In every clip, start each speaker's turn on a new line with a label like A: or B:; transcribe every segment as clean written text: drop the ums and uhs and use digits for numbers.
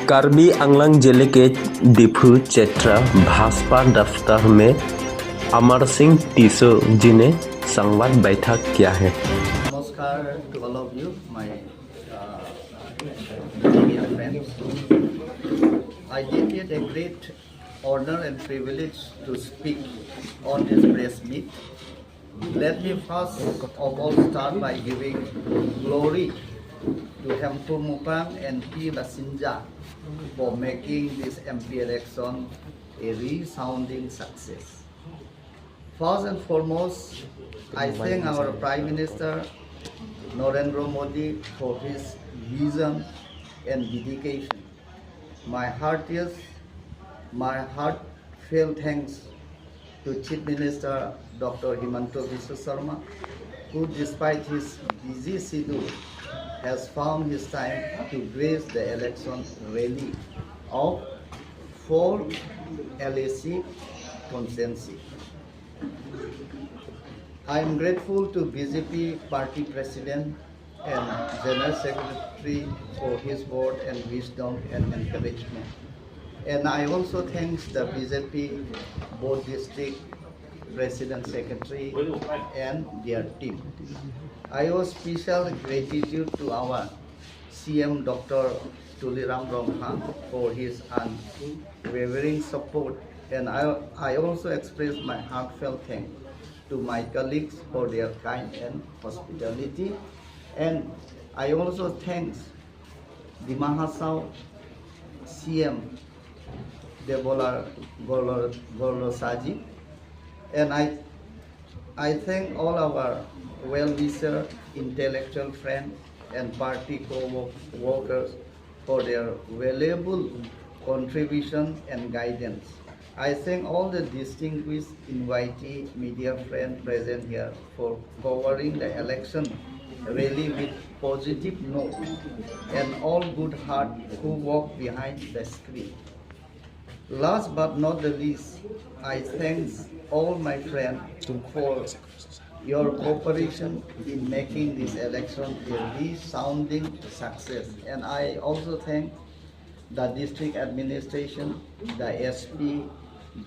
A: कार्बी आंगलंग जिले के डिफू चेत्रा भाजपा दफ्तर में अमर सिंह टीसो जी ने संवाद बैठक किया है।
B: Namaskar to all of you, my media friends. I did it a great honor and privilege to speak on this press meet. Let me first of all start by giving glory to Hempur Mupang and P. Lasinja for making this MP election a resounding success. First and foremost, I thank our Prime Minister Narendra Modi for his vision and dedication. My heartfelt thanks to Chief Minister Dr. Himanta Biswa Sarma, who despite his busy schedule has found his time to grace the election rally of 4 LAC constituency. I am grateful to BJP Party President and General Secretary for his word and wisdom and encouragement. And I also thank the BJP both district President Secretary and their team. I owe special gratitude to our CM Dr. Tuliram Ronghan for his unwavering support, and I also express my heartfelt thanks to my colleagues for their kind and hospitality. And I also thank the Mahasau CM Debola Gorlosaji, and I thank all our well-wisher, intellectual friends and party co-workers for their valuable contribution and guidance. I thank all the distinguished invitee media friends present here for covering the election rally with positive note, and all good heart who walk behind the screen. Last but not the least, I thank all my friends for your cooperation in making this election a resounding success. And I also thank the district administration, the SP,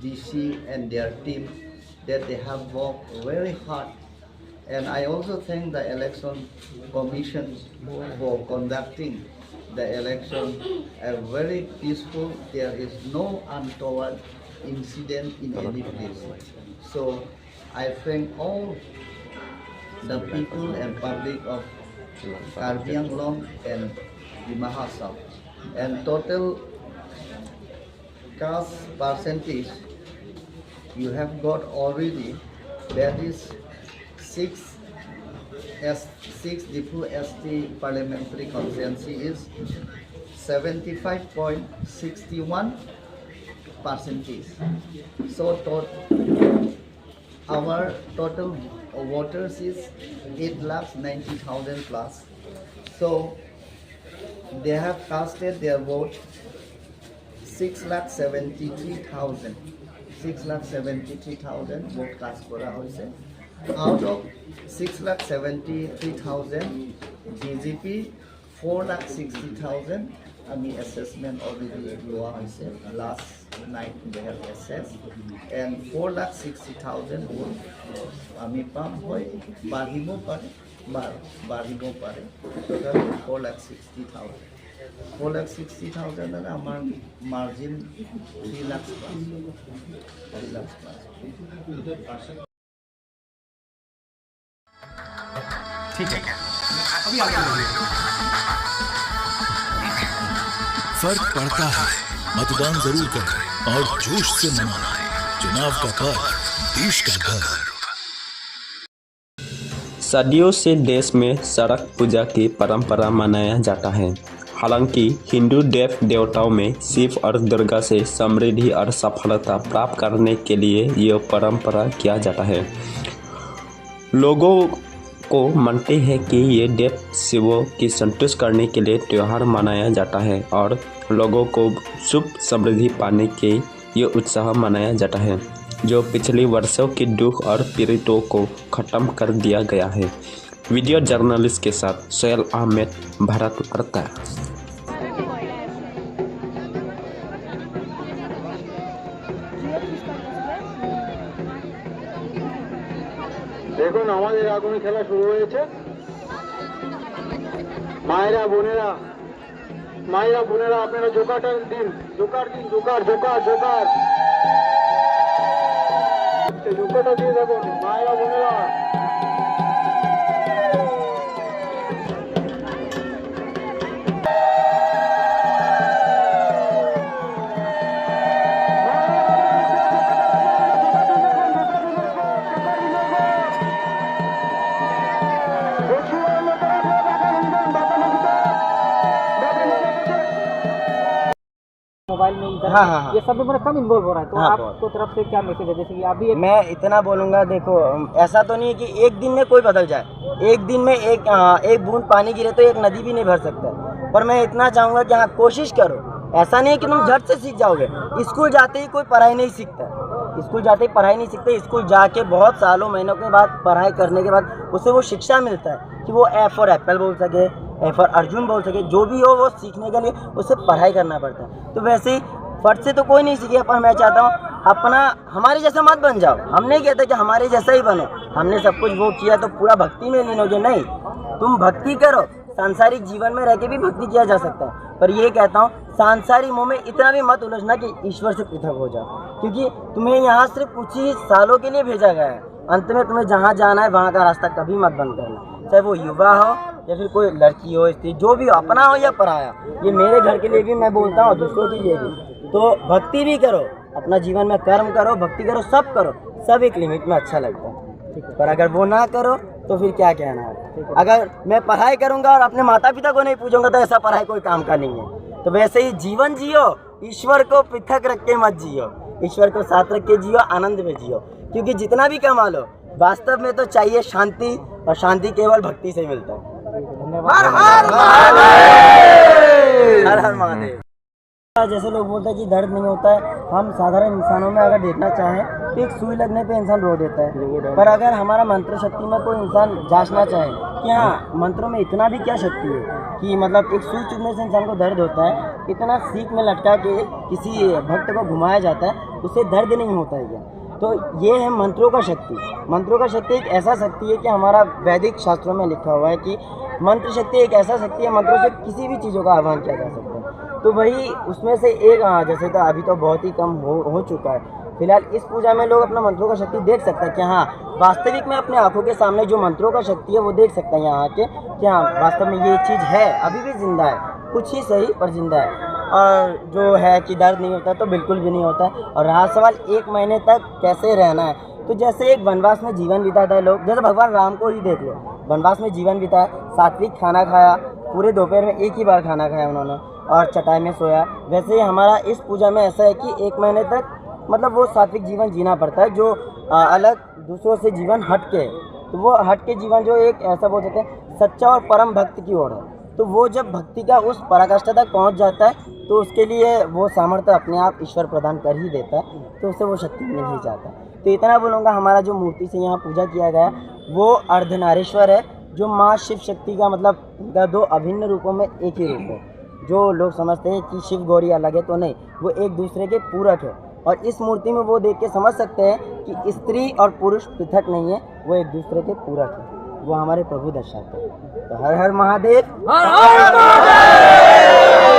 B: DC and their team that they have worked very hard. And I also thank the election commission for conducting the election very peaceful. There is no untoward incident in any place. So I thank all the people and public of Karbi Anglong and the Mahasau. And total cast percentage you have got already, that is 6 Difu ST parliamentary constituency is 75.61%. So our total voters is 8,90,000 plus. So they have casted their vote 6,73,000 vote cast kora hoise. Out of 6,73,000 BJP 4,60,000 আমি assessment already লোৱা হৈছে, last night they have assessed, and 4,60,000 vote আমি পাম হয়, বাঢ়িব পাৰে total 4,60,000 and আমাৰ margin 3 lakhs plus.
C: ठीक है, अभी आगे फर्क पड़ता है, मतदान जरूर करें और जोश से मनाएं। चुनाव का पर्व, देश का गर्व।
A: सदियों से देश में सड़क पूजा की परंपरा मनाया जाता है। हालांकि हिंदू देव देवताओं में शिव और दुर्गा से समृद्धि और सफलता प्राप्त करने के लिए यह परंपरा किया जाता है। लोगों को मानते हैं कि ये देव शिवों की संतुष्ट करने के लिए त्यौहार मनाया जाता है और लोगों को शुभ समृद्धि पाने के ये उत्साह मनाया जाता है, जो पिछले वर्षों के दुख और पीड़ितों को खत्म कर दिया गया है। वीडियो जर्नलिस्ट के साथ सोहेल अहमद, भारत वार्ता।
D: দেখুন আমাদের এখনই খেলা শুরু হয়েছে। মায়েরা বোনেরা আপনারা জোকারটা দিন, জোকার জোকারটা দিয়ে দেখুন মায়েরা বোনেরা।
E: मोबाइल में इंटरनेट
F: हाँ।
E: ये सब में मेरा कम इन्वॉल्व हो रहा है, तो
F: हाँ,
E: आपको तरफ से क्या मैसेज है? जैसे कि अभी
F: मैं इतना बोलूँगा, देखो ऐसा तो नहीं है कि एक दिन में कोई बदल जाए, एक दिन में एक बूंद पानी गिरे तो एक नदी भी नहीं भर सकता। पर मैं इतना चाहूँगा कि हाँ कोशिश करो, ऐसा नहीं है कि तुम झट से सीख जाओगे। स्कूल जाते ही कोई पढ़ाई नहीं सीखता, स्कूल जाते ही पढ़ाई नहीं सीखते। स्कूल जाके बहुत सालों महीनों के बाद पढ़ाई करने के बाद उसे वो शिक्षा मिलता है कि वो ए फॉर एप्पल बोल सके, ए फॉर अर्जुन बोल सके, जो भी हो वो सीखने के लिए उसे पढ़ाई करना पड़ता है। तो वैसे ही फट से तो कोई नहीं सीखे, पर मैं चाहता हूँ अपना हमारे जैसा मत बन जाओ। हम नहीं कहते कि हमारे जैसा ही बनो, हमने सब कुछ वो किया तो पूरा भक्ति में लीनोगे, नहीं। तुम भक्ति करो, सांसारिक जीवन में रह के भी भक्ति किया जा सकता है। पर ये कहता हूँ सांसारिक मोह में इतना भी मत उलझना कि ईश्वर से पृथक हो जाओ, क्योंकि तुम्हें यहाँ सिर्फ कुछ ही सालों के लिए भेजा गया है। अंत में तुम्हें जहाँ जाना है वहाँ का रास्ता कभी मत बंद करना, चाहे वो युवा हो या फिर कोई लड़की हो, स्त्री, जो भी हो, अपना हो या पराया। ये मेरे घर के लिए भी मैं बोलता हूँ, दूसरों के लिए भी। तो भक्ति भी करो, अपना जीवन में कर्म करो, भक्ति करो, सब करो, सब एक लिमिट में अच्छा लगता है। पर अगर वो ना करो तो फिर क्या कहना है। अगर मैं पढ़ाई करूँगा और अपने माता पिता को नहीं पूछूंगा तो ऐसा पढ़ाई कोई काम का नहीं है। तो वैसे ही जीवन जियो, ईश्वर को पृथक रख के मत जियो, ईश्वर को साथ रख के जियो, आनंद में जियो। क्योंकि जितना भी कमा लो, वास्तव में तो चाहिए शांति, और शांति केवल भक्ति से मिलता है। हर हर महादेव। जैसे लोग बोलते हैं कि दर्द नहीं होता है, हम साधारण इंसानों में अगर देखना चाहें तो एक सुई लगने पे इंसान रो देता है। पर अगर हमारा मंत्र शक्ति में कोई इंसान जांचना चाहे कि हाँ मंत्रों में इतना भी क्या शक्ति है कि मतलब एक सुई चुभने से इंसान को दर्द होता है, इतना सीख में लटका के किसी भक्त को घुमाया जाता है, उससे दर्द नहीं होता है क्या? तो ये है मंत्रों का शक्ति। मंत्रों का शक्ति एक ऐसा शक्ति है कि हमारा वैदिक शास्त्रों में लिखा हुआ है कि मंत्र शक्ति एक ऐसा शक्ति है, मंत्रों से किसी भी चीज़ों का आह्वान किया जा सकता है। तो वही उसमें से एक, जैसे तो अभी तो बहुत ही कम हो चुका है। फिलहाल इस पूजा में लोग अपना मंत्रों का शक्ति देख सकते हैं कि हाँ वास्तविक में अपने आंखों के सामने जो मंत्रों का शक्ति है वो देख सकते हैं यहाँ आके कि हाँ वास्तव में ये चीज़ है, अभी भी जिंदा है, कुछ ही सही पर जिंदा है। और जो है कि दर्द नहीं होता तो बिल्कुल भी नहीं होता। और रहा सवाल 1 महीने तक कैसे रहना है, तो जैसे एक वनवास में जीवन बिताता है लोग, जैसे भगवान राम को ही देख लो, वनवास में जीवन बिताया, सात्विक खाना खाया, पूरे दोपहर में एक ही बार खाना खाया उन्होंने और चटाई में सोया। वैसे ही हमारा इस पूजा में ऐसा है कि 1 महीने तक मतलब वो सात्विक जीवन जीना पड़ता है, जो अलग दूसरों से जीवन हट के, तो वो हट के जीवन जो एक ऐसा बोल सकते हैं सच्चा और परम भक्त की ओर है। तो वो जब भक्ति का उस पराकाष्ठा तक पहुंच जाता है तो उसके लिए वो सामर्थ्य अपने आप ईश्वर प्रदान कर ही देता है, तो उसे वो शक्ति मिल ही जाता है। तो इतना बोलूँगा, हमारा जो मूर्ति से यहाँ पूजा किया गया वो अर्धनारीश्वर है, जो माँ शिव शक्ति का मतलब उनका 2 अभिन्न रूपों में एक ही रूप है। जो लोग समझते हैं कि शिव गौरी अलग है, तो नहीं, वो एक दूसरे के पूरक है। और इस मूर्ति में वो देख के समझ सकते हैं कि स्त्री और पुरुष पृथक नहीं है, वो एक दूसरे के पूरक है, वो हमारे प्रभु दर्शाते हैं। तो हर हर महादेव।